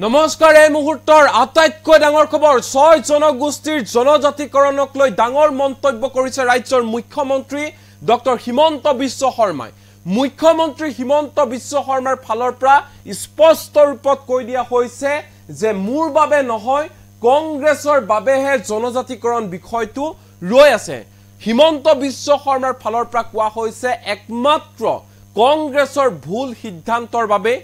নমস্কাৰ এই মুহূৰ্তৰ আটাইতকৈ ডাঙৰ খবৰ ৬ জনগোষ্ঠীৰ জনজাতিকৰণক লৈ ডাঙৰ মন্তব্য কৰিছে ৰাজ্যৰ মুখ্যমন্ত্ৰী ডক্টৰ হিমন্ত বিশ্ব শৰ্মাই মুখ্যমন্ত্ৰী হিমন্ত বিশ্ব শৰ্মাৰ ফালৰ পৰা স্পষ্ট ৰূপত কৈ দিয়া হৈছে যে মোৰ বাবে নহয় কংগ্ৰেছৰ বাবেহে জনজাতিকৰণ বিষয়টো ৰৈ আছে হিমন্ত বিশ্ব শৰ্মাৰ ফালৰ পৰা কোৱা হৈছে একমাত্ৰ কংগ্ৰেছৰ ভুল সিদ্ধান্তৰ বাবে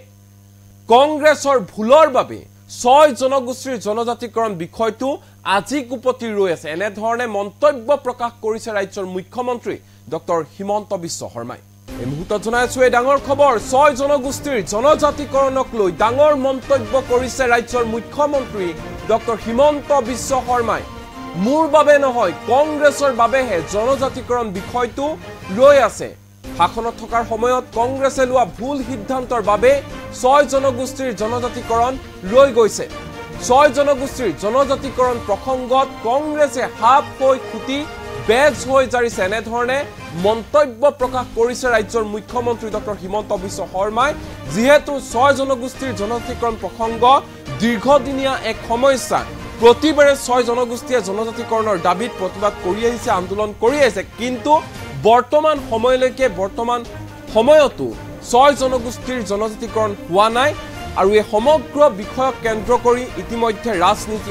কংগ্ৰেছৰ ভুলৰ বাবে ৬ জনগোষ্ঠীৰ জনজাতিকৰণ বিষয়টো আজি কুপতি ৰৈ আছে এনে ধৰণে মন্তব্য প্ৰকাশ কৰিছে ৰাজ্যৰ মুখ্যমন্ত্ৰী ডক্টৰ হিমন্ত বিশ্ব শৰ্মাই এই মুহূৰ্তত জনাইছো এই ডাঙৰ খবৰ ৬ জনগোষ্ঠীৰ জনজাতিকৰণক লৈ ডাঙৰ মন্তব্য কৰিছে ৰাজ্যৰ মুখ্যমন্ত্ৰী ডক্টৰ হিমন্ত বিশ্ব শৰ্মাই মোৰ বাবে নহয় কংগ্ৰেছৰ বাবেহে জনজাতিকৰণ বিষয়টো ৰৈ আছে শাসনত থকাৰ সময়ত কংগ্ৰেছে লোৱা ভুল সিদ্ধান্তৰ বাবে ৬ জনগোষ্ঠীৰ জনজাতিকৰণ ৰৈ গৈছে ৬ জনগোষ্ঠীৰ জনজাতিকৰণ প্ৰসংগত কংগ্ৰেছে হাপ হৈ খুটি বেজ হৈ জাৰিছে এনে ধৰণে মন্তব্য প্ৰকাশ কৰিছে ৰাজ্যৰ মুখ্যমন্ত্ৰী ডক্টৰ হিমন্ত বিশ্ব শৰ্মাই যিহেতু ৬ জনগোষ্ঠীৰ জনজাতিকৰণ প্ৰসংগ দীৰ্ঘদিনীয়া এক সমস্যা প্ৰতিবাৰে ৬ জনগোষ্ঠীয়ে জনজাতিকৰণৰ দাবীত প্ৰতিবাদ কৰি আহিছে আন্দোলন কৰি আহিছে কিন্তু বৰ্তমান সময়তো ৬ জনগোষ্ঠীৰ জনজাতিকৰণ হোৱা নাই আৰু এই সমগ্ৰ বিষয়ক কেন্দ্ৰ কৰি ইতিমধ্যে ৰাজনীতি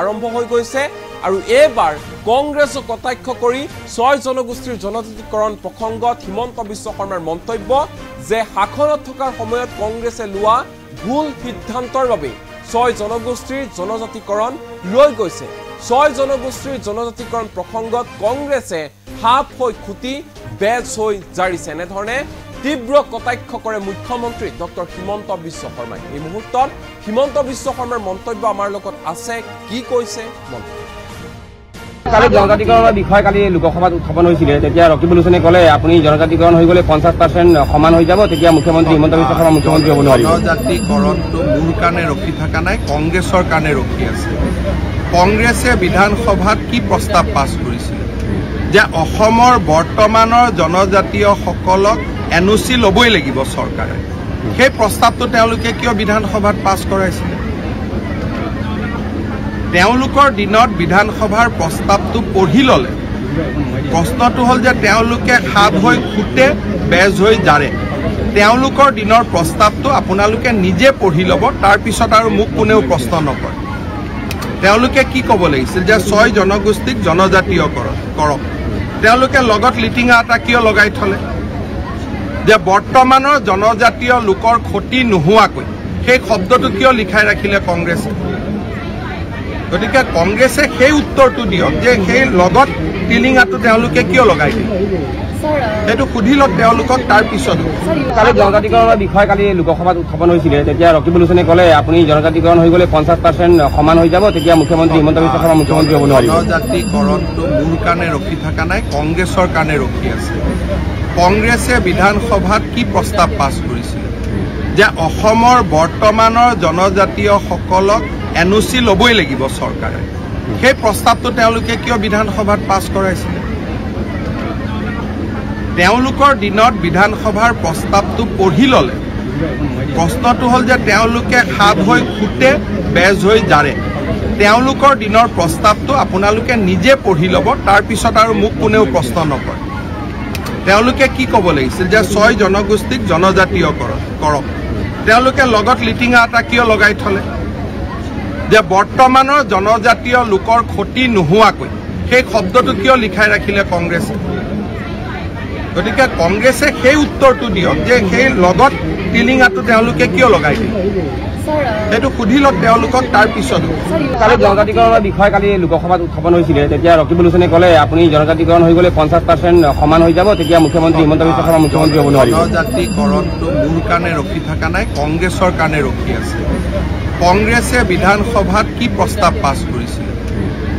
আৰম্ভ হৈ গৈছে আৰু এবাৰ কংগ্ৰেছক কটাক্ষ কৰি ৬ জনগোষ্ঠীৰ জনজাতিকৰণ প্ৰসংগত হিমন্ত বিশ্ব শৰ্মাৰ মন্তব্য যে শাসনত থকাৰ সময়ত কংগ্ৰেছে লোৱা ভুল সিদ্ধান্তৰ বাবে ৬ জনগোষ্ঠীৰ জনজাতিকৰণ ৰৈ গৈছে ৬ জনগোষ্ঠীৰ জনজাতিকৰণ প্ৰসংগত কংগ্ৰেছে হাপ হৈ খুটি বেজ হৈ জাৰিছে এনে ধৰণে তীব্ৰ কটাক্ষ কৰে মুখ্যমন্ত্ৰী ডক্টৰ হিমন্ত বিশ্ব শৰ্মাই এই মুহূৰ্তত হিমন্ত বিশ্ব শৰ্মাৰ মন্তব্য আমাৰ লগত আছে কি কৈছে কালি জনজাতিকৰণৰ বিষয় কালি লোকসভাত উত্থাপন হৈছিলে তেতিয়া ৰকিবুল হুছেইনে ক'লে আপুনি জনজাতিকৰণ হৈ গ'লে 50% সমান হৈ যাব তেতিয়া মুখ্যমন্ত্ৰী হিমন্ত বিশ্ব শৰ্মা মুখ্যমন্ত্ৰী হ'ব নোৱাৰিব জনজাতিকৰণটো মোৰ কাৰণে ৰখি থকা নাই কংগ্ৰেছৰ কাৰণে ৰখি আছে কংগ্ৰেছে বিধানসভাত কি প্ৰস্তাৱ পাছ কৰিছিল যে অসমৰ বৰ্তমানৰ জনজাতীয়সকলক এনঅ'চি ল'বই লাগিব চৰকাৰে সেই প্ৰস্তাৱটো তেওঁলোকে কিয় বিধানসভাত পাছ কৰাইছিলে তেওঁলোকৰ দিনত বিধানসভাৰ প্ৰস্তাৱটো পঢ়ি ল'লে প্ৰশ্নটো হ'ল যে তেওঁলোকে খাপ হৈ খুটে বেজ হৈ জাৰে তেওঁলোকৰ দিনৰ প্ৰস্তাৱটো আপোনালোকে নিজে পঢ়ি ল'ব তাৰপিছত আৰু মোক কোনেও প্ৰশ্ন নকৰে তেওঁলোকে কি ক'ব লাগিছিল যে ৬ জনগোষ্ঠীক জনজাতীয় কৰক তেওঁলোকে লগত লিটিঙা এটা কিয় লগাই থলে যে বৰ্তমানৰ জনজাতীয় লোকৰ ক্ষতি নোহোৱাকৈ সেই শব্দটো কিয় লিখাই ৰাখিলে কংগ্ৰেছে গতিকে কংগ্ৰেছে সেই উত্তৰটো দিয়ক যে সেই লগত টিলিঙাটো তেওঁলোকে কিয় লগাই দিয়ে সেইটো সুধি লওক তেওঁলোকক তাৰপিছত কালি জনজাতিকৰণৰ বিষয় কালি লোকসভাত উত্থাপন হৈছিলে তেতিয়া ৰকিবুল হুছেইনে ক'লে আপুনি জনজাতিকৰণ হৈ গ'লে 50% সমান হৈ যাব তেতিয়া মুখ্যমন্ত্ৰী হিমন্ত বিশ্ব শৰ্মা মুখ্যমন্ত্ৰী হ'ব নোৱাৰিব জনজাতিকৰণটো মোৰ কাৰণে ৰখি থকা নাই কংগ্ৰেছৰ কাৰণে ৰখি আছে কংগ্ৰেছে বিধানসভাত কি প্ৰস্তাৱ পাছ কৰিছিল যে অসমৰ বৰ্তমানৰ জনজাতীয়সকলক এনঅ'চি ল'বই লাগিব চৰকাৰে সেই প্ৰস্তাৱটো তেওঁলোকে কিয় বিধানসভাত পাছ কৰাইছিলে তেওঁলোকৰ দিনত বিধানসভাৰ প্ৰস্তাৱটো পঢ়ি ল'লে প্ৰশ্নটো হ'ল যে তেওঁলোকে খাপ হৈ খুটে বেজ হৈ জাৰে তেওঁলোকৰ দিনৰ প্ৰস্তাৱটো আপোনালোকে নিজে পঢ়ি ল'ব তাৰপিছত আৰু মোক কোনেও প্ৰশ্ন নকৰে তেওঁলোকে কি ক'ব লাগিছিল যে ৬ জনগোষ্ঠীক জনজাতীয় কৰক তেওঁলোকে লগত লিটিঙা এটা কিয় লগাই থলে যে বৰ্তমানৰ জনজাতীয় লোকৰ ক্ষতি নোহোৱাকৈ সেই শব্দটো কিয় লিখাই ৰাখিলে কংগ্ৰেছে গতিকে কংগ্ৰেছে সেই উত্তৰটো দিয়ক যে সেই লগত টিলিঙাটো তেওঁলোকে কিয় লগাই দিয়ে সেইটো সুধি লওক তেওঁলোকক তাৰপিছত কালি জনজাতিকৰণৰ বিষয় কালি লোকসভাত উত্থাপন হৈছিলে তেতিয়া ৰকিবুল হুছেইনে ক'লে আপুনি জনজাতিকৰণ হৈ গ'লে 50% সমান হৈ যাব তেতিয়া মুখ্যমন্ত্ৰী হিমন্ত বিশ্ব শৰ্মা মুখ্যমন্ত্ৰী হ'ব নোৱাৰিব জনজাতিকৰণটো মোৰ কাৰণে ৰখি থকা নাই কংগ্ৰেছৰ কাৰণে ৰখি আছে কংগ্ৰেছে বিধানসভাত কি প্ৰস্তাৱ পাছ কৰিছিল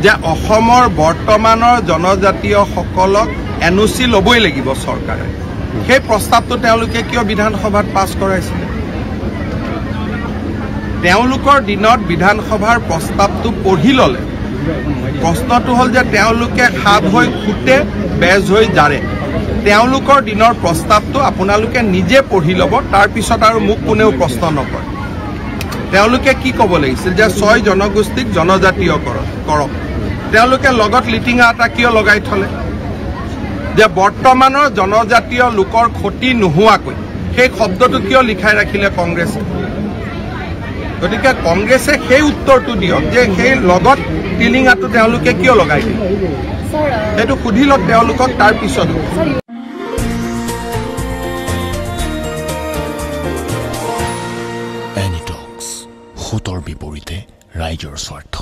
যে অসমৰ বৰ্তমানৰ জনজাতীয়সকলক এনঅ'চি ল'বই লাগিব চৰকাৰে সেই প্ৰস্তাৱটো তেওঁলোকে কিয় বিধানসভাত পাছ কৰাইছিলে তেওঁলোকৰ দিনত বিধানসভাৰ প্ৰস্তাৱটো পঢ়ি ল'লে প্ৰশ্নটো হ'ল যে তেওঁলোকে খাপ হৈ খুটে বেজ হৈ জাৰে তেওঁলোকৰ দিনৰ প্ৰস্তাৱটো আপোনালোকে নিজে পঢ়ি ল'ব তাৰপিছত আৰু মোক কোনেও প্ৰশ্ন নকৰে তেওঁলোকে কি ক'ব লাগিছিল যে 6 জনগোষ্ঠীক জনজাতীয় কৰক তেওঁলোকে লগত লিটিঙা এটা কিয় লগাই থলে যে বৰ্তমানৰ জনজাতীয় লোকৰ ক্ষতি নোহোৱাকৈ সেই শব্দটো কিয় লিখাই ৰাখিলে কংগ্ৰেছে গতিকে কংগ্ৰেছে সেই উত্তৰটো দিয়ক যে সেই লগত টিলিঙাটো তেওঁলোকে কিয় লগাই দিলে সেইটো সুধি লওক তেওঁলোকক তাৰ পিছত এনিটক্স হুতৰ বিপৰীতে ৰাইজৰ স্বাৰ্থ